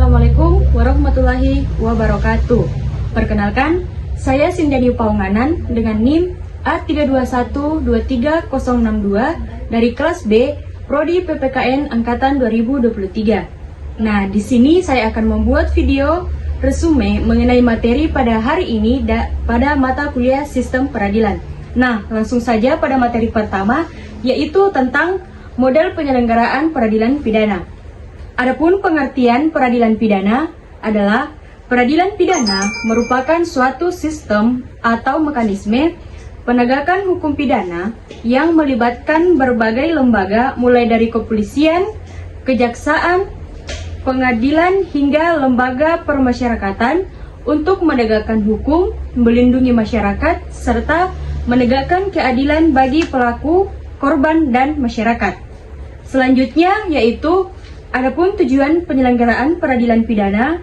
Assalamualaikum warahmatullahi wabarakatuh. Perkenalkan, saya Sindani Paunganan dengan NIM A32123062 dari kelas B, Prodi PPKN Angkatan 2023. Nah, di sini saya akan membuat video resume mengenai materi pada hari ini pada mata kuliah Sistem Peradilan. Nah, langsung saja pada materi pertama, yaitu tentang model penyelenggaraan peradilan pidana. Adapun pengertian peradilan pidana adalah peradilan pidana merupakan suatu sistem atau mekanisme penegakan hukum pidana yang melibatkan berbagai lembaga mulai dari kepolisian, kejaksaan, pengadilan hingga lembaga permasyarakatan untuk menegakkan hukum, melindungi masyarakat, serta menegakkan keadilan bagi pelaku, korban, dan masyarakat. Selanjutnya yaitu adapun tujuan penyelenggaraan peradilan pidana.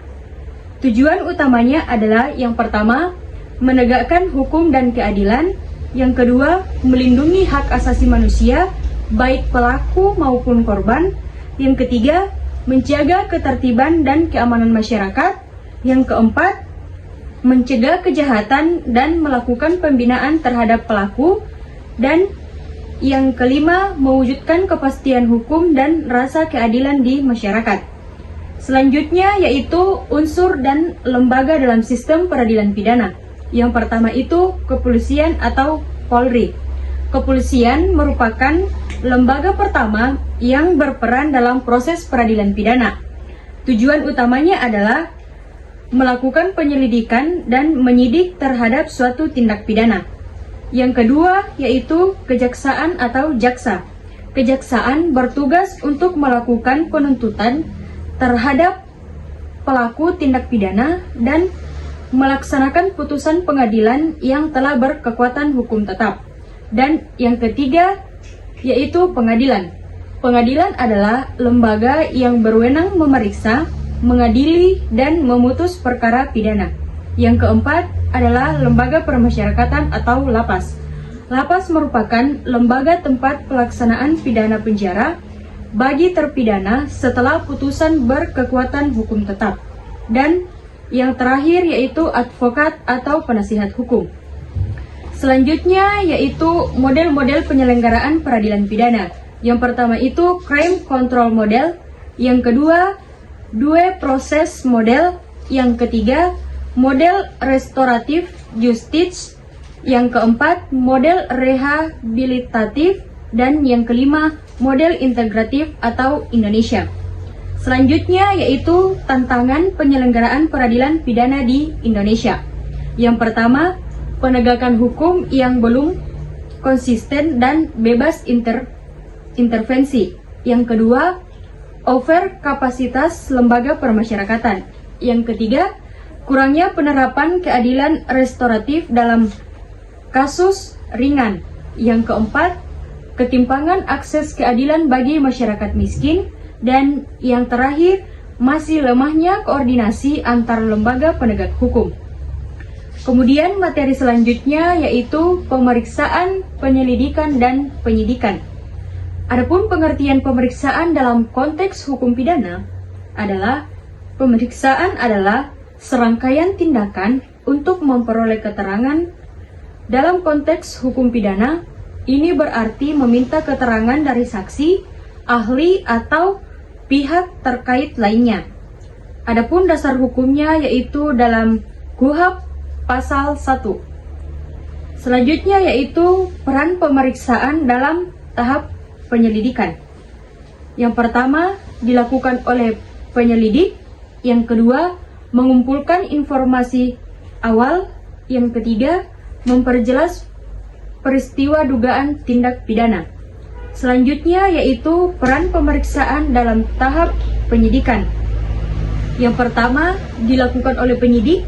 Tujuan utamanya adalah yang pertama, menegakkan hukum dan keadilan. Yang kedua, melindungi hak asasi manusia, baik pelaku maupun korban. Yang ketiga, menjaga ketertiban dan keamanan masyarakat. Yang keempat, mencegah kejahatan dan melakukan pembinaan terhadap pelaku. Dan yang kelima, mewujudkan kepastian hukum dan rasa keadilan di masyarakat. Selanjutnya yaitu unsur dan lembaga dalam sistem peradilan pidana. Yang pertama itu kepolisian atau Polri. Kepolisian merupakan lembaga pertama yang berperan dalam proses peradilan pidana. Tujuan utamanya adalah melakukan penyelidikan dan menyidik terhadap suatu tindak pidana. Yang kedua yaitu kejaksaan atau jaksa. Kejaksaan bertugas untuk melakukan penuntutan terhadap pelaku tindak pidana dan melaksanakan putusan pengadilan yang telah berkekuatan hukum tetap. Dan yang ketiga yaitu pengadilan. Pengadilan adalah lembaga yang berwenang memeriksa, mengadili, dan memutus perkara pidana. Yang keempat adalah lembaga permasyarakatan atau lapas. Lapas merupakan lembaga tempat pelaksanaan pidana penjara bagi terpidana setelah putusan berkekuatan hukum tetap. Dan yang terakhir yaitu advokat atau penasihat hukum. Selanjutnya yaitu model-model penyelenggaraan peradilan pidana. Yang pertama itu crime control model, yang kedua due process model, yang ketiga model restoratif justice, yang keempat model rehabilitatif, dan yang kelima model integratif atau Indonesia. Selanjutnya yaitu tantangan penyelenggaraan peradilan pidana di Indonesia. Yang pertama, penegakan hukum yang belum konsisten dan bebas intervensi. Yang kedua, over kapasitas lembaga permasyarakatan. Yang ketiga, kurangnya penerapan keadilan restoratif dalam kasus ringan. Yang keempat, ketimpangan akses keadilan bagi masyarakat miskin. Dan yang terakhir, masih lemahnya koordinasi antar lembaga penegak hukum. Kemudian materi selanjutnya yaitu pemeriksaan, penyelidikan, dan penyidikan. Adapun pengertian pemeriksaan dalam konteks hukum pidana adalah pemeriksaan adalah serangkaian tindakan untuk memperoleh keterangan. Dalam konteks hukum pidana, ini berarti meminta keterangan dari saksi, ahli, atau pihak terkait lainnya. Adapun dasar hukumnya yaitu dalam KUHP pasal 1. Selanjutnya yaitu peran pemeriksaan dalam tahap penyelidikan. Yang pertama, dilakukan oleh penyelidik. Yang kedua, mengumpulkan informasi awal. Yang ketiga, memperjelas peristiwa dugaan tindak pidana. Selanjutnya yaitu peran pemeriksaan dalam tahap penyidikan. Yang pertama, dilakukan oleh penyidik.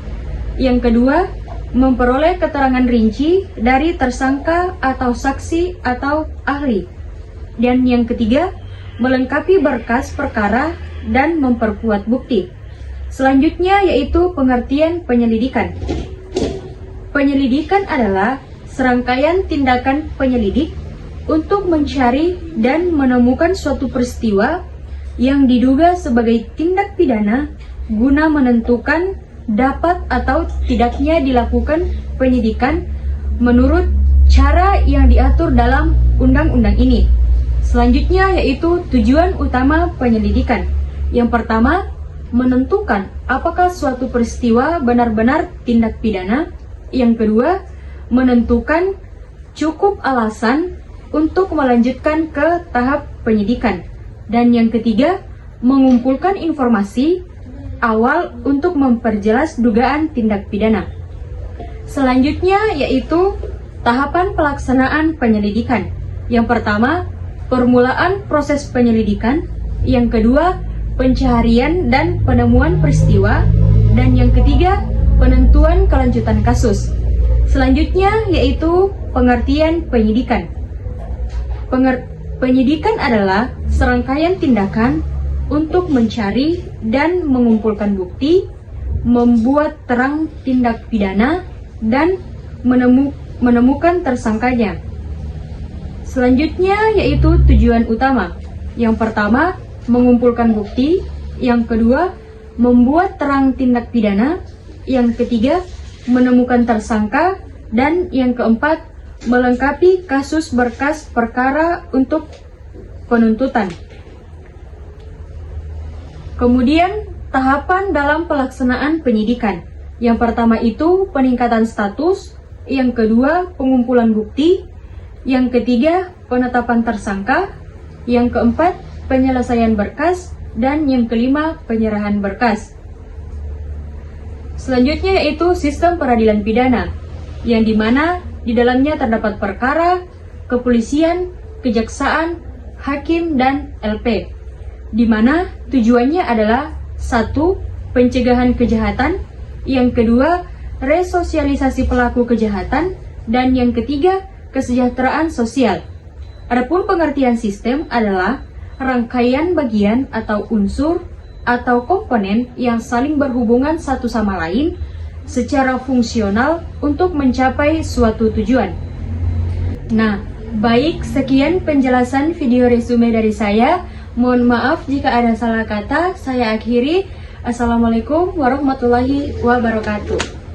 Yang kedua, memperoleh keterangan rinci dari tersangka atau saksi atau ahli. Dan yang ketiga, melengkapi berkas perkara dan memperkuat bukti. Selanjutnya yaitu pengertian penyelidikan. Penyelidikan adalah serangkaian tindakan penyelidik untuk mencari dan menemukan suatu peristiwa yang diduga sebagai tindak pidana guna menentukan dapat atau tidaknya dilakukan penyidikan menurut cara yang diatur dalam undang-undang ini. Selanjutnya yaitu tujuan utama penyelidikan. Yang pertama, menentukan apakah suatu peristiwa benar-benar tindak pidana. Yang kedua, menentukan cukup alasan untuk melanjutkan ke tahap penyidikan. Dan yang ketiga, mengumpulkan informasi awal untuk memperjelas dugaan tindak pidana. Selanjutnya yaitu tahapan pelaksanaan penyelidikan. Yang pertama, permulaan proses penyelidikan. Yang kedua, pencaharian dan penemuan peristiwa. Dan yang ketiga, penentuan kelanjutan kasus. Selanjutnya yaitu pengertian penyidikan. Penyidikan adalah serangkaian tindakan untuk mencari dan mengumpulkan bukti, membuat terang tindak pidana, dan menemukan tersangkanya. Selanjutnya yaitu tujuan utama. Yang pertama, mengumpulkan bukti. Yang kedua, membuat terang tindak pidana. Yang ketiga, menemukan tersangka. Dan yang keempat, melengkapi kasus berkas perkara untuk penuntutan. Kemudian, tahapan dalam pelaksanaan penyidikan. Yang pertama itu peningkatan status. Yang kedua, pengumpulan bukti. Yang ketiga, penetapan tersangka. Yang keempat, penyelesaian berkas. Dan yang kelima, penyerahan berkas. Selanjutnya yaitu sistem peradilan pidana, yang dimana di dalamnya terdapat perkara, kepolisian, kejaksaan, hakim, dan LP. Di mana tujuannya adalah 1. Pencegahan kejahatan. Yang kedua, resosialisasi pelaku kejahatan. Dan yang ketiga, kesejahteraan sosial. Adapun pengertian sistem adalah rangkaian bagian atau unsur atau komponen yang saling berhubungan satu sama lain secara fungsional untuk mencapai suatu tujuan. Nah, baik, sekian penjelasan video resume dari saya. Mohon maaf jika ada salah kata. Saya akhiri. Assalamualaikum warahmatullahi wabarakatuh.